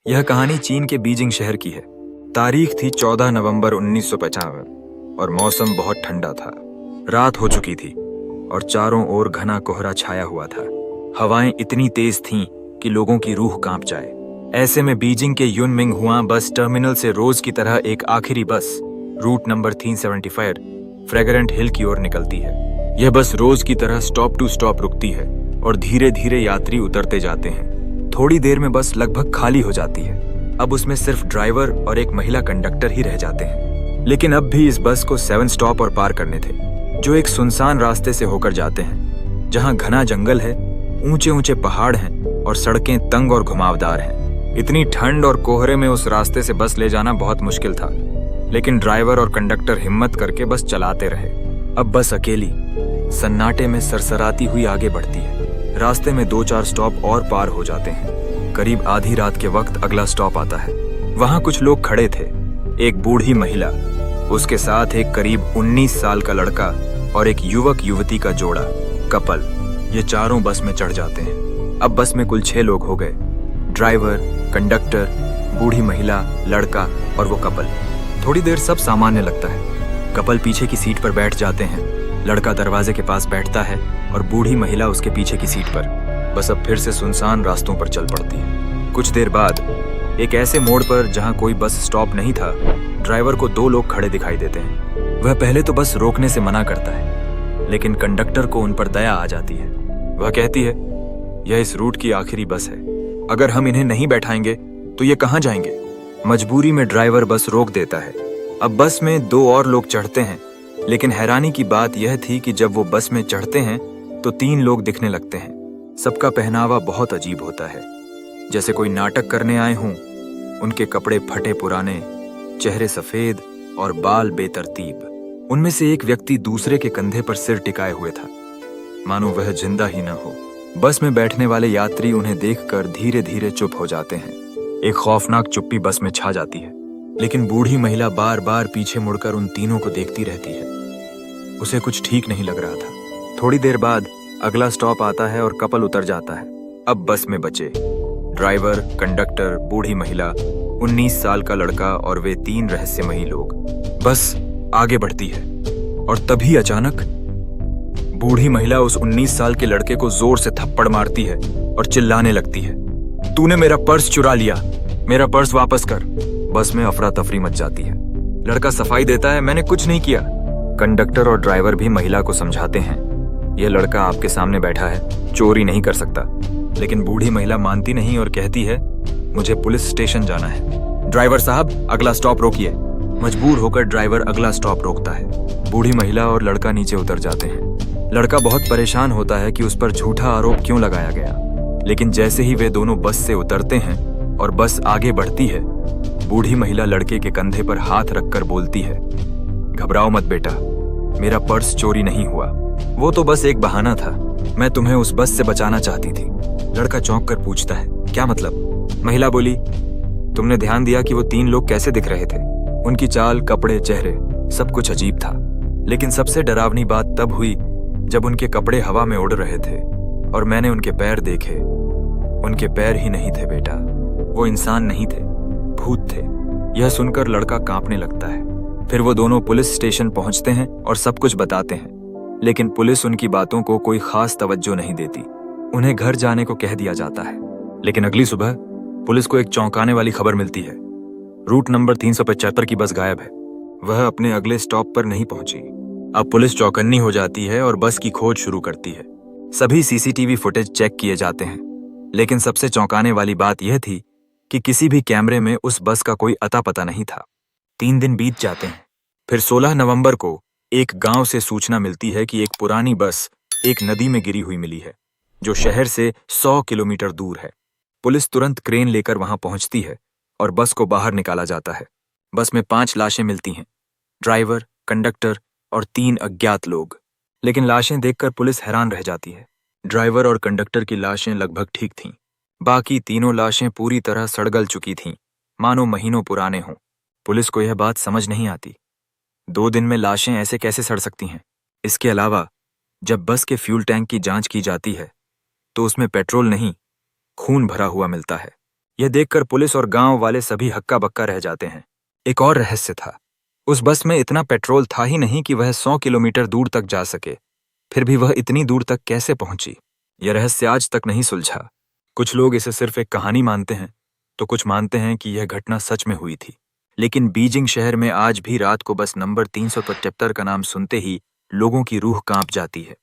यह कहानी चीन के बीजिंग शहर की है। तारीख थी 14 नवंबर 1995 और मौसम बहुत ठंडा था। रात हो चुकी थी और चारों ओर घना कोहरा छाया हुआ था। हवाएं इतनी तेज थीं कि लोगों की रूह कांप जाए। ऐसे में बीजिंग के युनमिंग हुआ बस टर्मिनल से रोज की तरह एक आखिरी बस रूट नंबर 375 फ्रेगरेंट हिल की ओर निकलती है। यह बस रोज की तरह स्टॉप टू स्टॉप रुकती है और धीरे धीरे यात्री उतरते जाते हैं। थोड़ी देर में बस लगभग खाली हो जाती है। अब उसमें सिर्फ ड्राइवर और एक महिला कंडक्टर ही रह जाते हैं। लेकिन अब भी इस बस को 7 स्टॉप और पार करने थे, जो एक सुनसान रास्ते से होकर जाते हैं, जहां घना जंगल है, ऊंचे ऊंचे पहाड़ हैं और सड़कें तंग और घुमावदार हैं। इतनी ठंड और कोहरे में उस रास्ते से बस ले जाना बहुत मुश्किल था, लेकिन ड्राइवर और कंडक्टर हिम्मत करके बस चलाते रहे। अब बस अकेली सन्नाटे में सरसराती हुई आगे बढ़ती है। रास्ते में 2-4 स्टॉप और पार हो जाते हैं। करीब आधी रात के वक्त अगला स्टॉप आता है। वहां कुछ लोग खड़े थे। एक बूढ़ी महिला, उसके साथ एक करीब 19 साल का लड़का और एक युवक युवती का जोड़ा, कपल। ये चारों बस में चढ़ जाते हैं। अब बस में कुल 6 लोग हो गए। ड्राइवर, कंडक्टर, बूढ़ी महिला, लड़का और वो कपल। थोड़ी देर सब सामान्य लगता है। कपल पीछे की सीट पर बैठ जाते हैं। लड़का दरवाजे के पास बैठता है और बूढ़ी महिला उसके पीछे की सीट पर। बस अब फिर से सुनसान रास्तों पर चल पड़ती है। कुछ देर बाद एक ऐसे मोड़ पर जहां कोई बस स्टॉप नहीं था, ड्राइवर को 2 लोग खड़े दिखाई देते हैं। वह पहले तो बस रोकने से मना करता है, लेकिन कंडक्टर को उन पर दया आ जाती है। वह कहती है, यह इस रूट की आखिरी बस है। अगर हम इन्हें नहीं बैठाएंगे तो ये कहाँ जाएंगे? मजबूरी में ड्राइवर बस रोक देता है। अब बस में 2 और लोग चढ़ते हैं, लेकिन हैरानी की बात यह थी कि जब वो बस में चढ़ते हैं तो 3 लोग दिखने लगते हैं। सबका पहनावा बहुत अजीब होता है, जैसे कोई नाटक करने आए हों। उनके कपड़े फटे पुराने, चेहरे सफेद और बाल बेतरतीब। उनमें से एक व्यक्ति दूसरे के कंधे पर सिर टिकाए हुए था, मानो वह जिंदा ही न हो। बस में बैठने वाले यात्री उन्हें देखकर धीरे धीरे चुप हो जाते हैं। एक खौफनाक चुप्पी बस में छा जाती है, लेकिन बूढ़ी महिला बार बार पीछे मुड़कर उन तीनों को देखती रहती है। उसे कुछ ठीक नहीं लग रहा था। थोड़ी देर बाद अगला स्टॉप आता है और कपल उतर जाता है। अब बस में बचे ड्राइवर, कंडक्टर, बूढ़ी महिला, 19 साल का लड़का और वे 3 रहस्यमयी लोग। बस आगे बढ़ती है और तभी अचानक बूढ़ी महिला उस 19 साल के लड़के को जोर से थप्पड़ मारती है और चिल्लाने लगती है, तूने मेरा पर्स चुरा लिया, मेरा पर्स वापस कर। बस में अफरा तफरी मच जाती है। लड़का सफाई देता है, मैंने कुछ नहीं किया। कंडक्टर और ड्राइवर भी महिला को समझाते हैं, यह लड़का आपके सामने बैठा है, चोरी नहीं कर सकता। लेकिन बूढ़ी महिला मानती नहीं और कहती है, मुझे पुलिस स्टेशन जाना है। ड्राइवर साहब, अगला स्टॉप रोकिए। मजबूर होकर ड्राइवर अगला स्टॉप रोकता है। बूढ़ी महिला और लड़का नीचे उतर जाते हैं। लड़का बहुत परेशान होता है कि उस पर झूठा आरोप क्यों लगाया गया। लेकिन जैसे ही वे दोनों बस से उतरते हैं और बस आगे बढ़ती है, बूढ़ी महिला लड़के के कंधे पर हाथ रखकर बोलती है, घबराओ मत बेटा, मेरा पर्स चोरी नहीं हुआ, वो तो बस एक बहाना था, मैं तुम्हें उस बस से बचाना चाहती थी। लड़का चौंक कर पूछता है, क्या मतलब? महिला बोली, तुमने ध्यान दिया कि वो 3 लोग कैसे दिख रहे थे? उनकी चाल, कपड़े, चेहरे, सब कुछ अजीब था। लेकिन सबसे डरावनी बात तब हुई जब उनके कपड़े हवा में उड़ रहे थे और मैंने उनके पैर देखे। उनके पैर ही नहीं थे बेटा, वो इंसान नहीं थे, भूत थे। यह सुनकर लड़का कांपने लगता है। फिर वो दोनों पुलिस स्टेशन पहुंचते हैं और सब कुछ बताते हैं, लेकिन पुलिस उनकी बातों को कोई खास तवज्जो नहीं देती। उन्हें घर जाने को कह दिया जाता है। लेकिन अगली सुबह पुलिस को एक चौंकाने वाली खबर मिलती है। रूट नंबर 375 की बस गायब है। वह अपने अगले स्टॉप पर नहीं पहुंची। अब पुलिस चौकन्नी हो जाती है और बस की खोज शुरू करती है। सभी सीसीटीवी फुटेज चेक किए जाते हैं, लेकिन सबसे चौंकाने वाली बात यह थी कि किसी भी कैमरे में उस बस का कोई अता पता नहीं था। 3 दिन बीत जाते हैं। फिर 16 नवंबर को एक गांव से सूचना मिलती है कि एक पुरानी बस एक नदी में गिरी हुई मिली है, जो शहर से 100 किलोमीटर दूर है। पुलिस तुरंत क्रेन लेकर वहां पहुंचती है और बस को बाहर निकाला जाता है। बस में 5 लाशें मिलती हैं, ड्राइवर, कंडक्टर और 3 अज्ञात लोग। लेकिन लाशें देखकर पुलिस हैरान रह जाती है। ड्राइवर और कंडक्टर की लाशें लगभग ठीक थीं। बाकी तीनों लाशें पूरी तरह सड़गल चुकी थीं, मानो महीनों पुराने हों। पुलिस को यह बात समझ नहीं आती। 2 दिन में लाशें ऐसे कैसे सड़ सकती हैं? इसके अलावा जब बस के फ्यूल टैंक की जांच की जाती है तो उसमें पेट्रोल नहीं, खून भरा हुआ मिलता है। यह देखकर पुलिस और गांव वाले सभी हक्का बक्का रह जाते हैं। एक और रहस्य था, उस बस में इतना पेट्रोल था ही नहीं कि वह 100 किलोमीटर दूर तक जा सके। फिर भी वह इतनी दूर तक कैसे पहुंची, यह रहस्य आज तक नहीं सुलझा। कुछ लोग इसे सिर्फ एक कहानी मानते हैं, तो कुछ मानते हैं कि यह घटना सच में हुई थी। लेकिन बीजिंग शहर में आज भी रात को बस नंबर 375 का नाम सुनते ही लोगों की रूह कांप जाती है।